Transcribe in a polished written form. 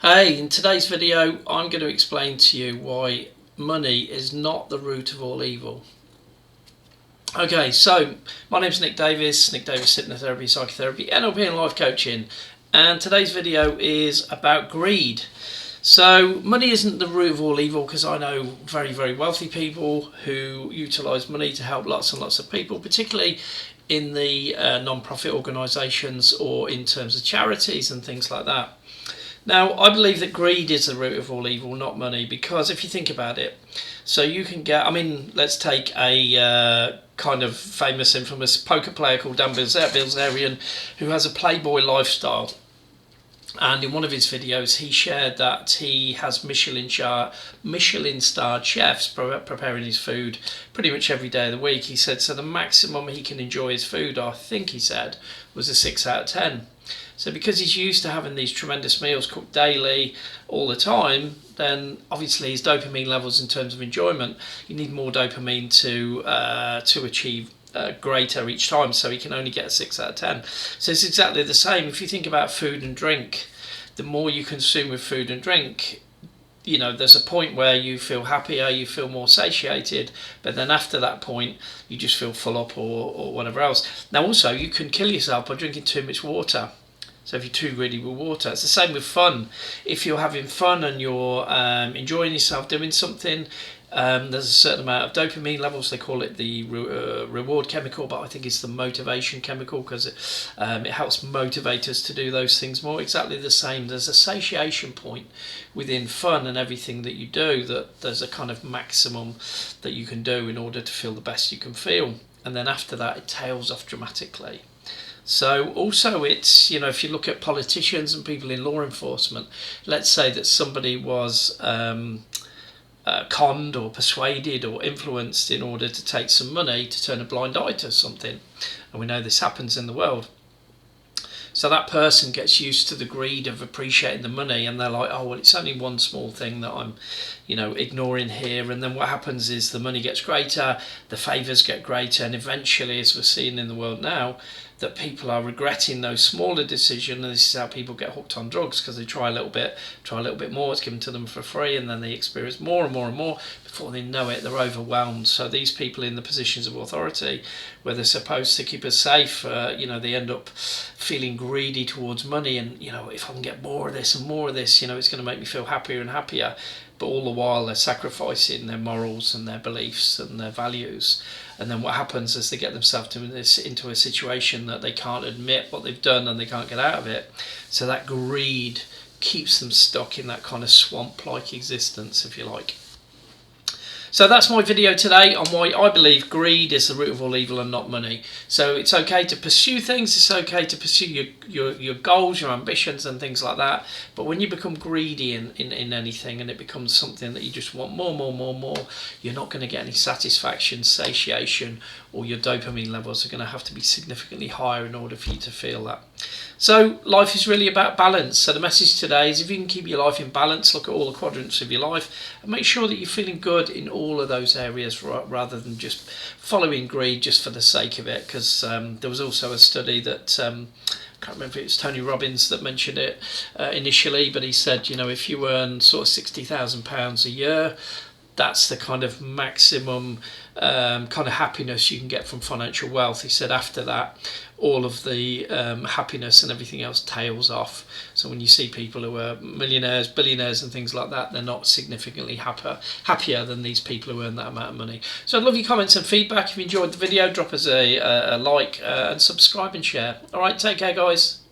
Hey, in today's video I'm going to explain to you why money is not the root of all evil. Okay, so my name's Nick Davies, Hypnotherapy, Psychotherapy, NLP and Life Coaching, and today's video is about greed. So money isn't the root of all evil, because I know very, very wealthy people who utilise money to help lots and lots of people, particularly in the non-profit organisations or in terms of charities and things like that. Now, I believe that greed is the root of all evil, not money, because if you think about it, so you can get, let's take a kind of famous, infamous poker player called Dan Bilzerian, who has a playboy lifestyle. And in one of his videos, he shared that he has Michelin-starred chefs preparing his food pretty much every day of the week. He said, so the maximum he can enjoy his food, I think he said, was a 6 out of 10. So because he's used to having these tremendous meals cooked daily, all the time, then obviously his dopamine levels in terms of enjoyment, you need more dopamine to achieve greater each time, so he can only get a 6 out of 10. So it's exactly the same. If you think about food and drink, the more you consume with food and drink, you know, there's a point where you feel happier, you feel more satiated, but then after that point, you just feel full up or whatever else. Now also, you can kill yourself by drinking too much water. So if you're too greedy with water, it's the same with fun. If you're having fun and you're enjoying yourself doing something, there's a certain amount of dopamine levels. They call it the reward chemical, but I think it's the motivation chemical, because it helps motivate us to do those things more. Exactly the same. There's a satiation point within fun and everything that you do, that there's a kind of maximum that you can do in order to feel the best you can feel. And then after that, it tails off dramatically. So also it's, you know, if you look at politicians and people in law enforcement, let's say that somebody was conned or persuaded or influenced in order to take some money to turn a blind eye to something. And we know this happens in the world. So that person gets used to the greed of appreciating the money, and they're like, oh, well, it's only one small thing that I'm, you know, ignoring here. And then what happens is the money gets greater, the favours get greater, and eventually, as we're seeing in the world now, that people are regretting those smaller decisions. And this is how people get hooked on drugs, because they try a little bit more, it's given to them for free, and then they experience more and more and more. Before they know it, they're overwhelmed. So these people in the positions of authority, where they're supposed to keep us safe, you know, they end up feeling greedy towards money, and, you know, if I can get more of this and more of this, you know, it's going to make me feel happier and happier. But all the while they're sacrificing their morals and their beliefs and their values. And then what happens is they get themselves into a situation that they can't admit what they've done, and they can't get out of it. So that greed keeps them stuck in that kind of swamp-like existence, if you like. So that's my video today on why I believe greed is the root of all evil and not money. So it's okay to pursue things, it's okay to pursue your goals, your ambitions and things like that. But when you become greedy in anything, and it becomes something that you just want more, you're not going to get any satisfaction, satiation, or your dopamine levels are going to have to be significantly higher in order for you to feel that. So life is really about balance. So the message today is, if you can keep your life in balance, look at all the quadrants of your life and make sure that you're feeling good in all of those areas, rather than just following greed just for the sake of it. Because there was also a study that I can't remember if it was Tony Robbins that mentioned it initially, but he said, you know, if you earn sort of £60,000 a year, that's the kind of maximum kind of happiness you can get from financial wealth. He said after that, all of the happiness and everything else tails off. So when you see people who are millionaires, billionaires and things like that, they're not significantly happier than these people who earn that amount of money. So I'd love your comments and feedback. If you enjoyed the video, drop us a like and subscribe and share. All right, take care, guys.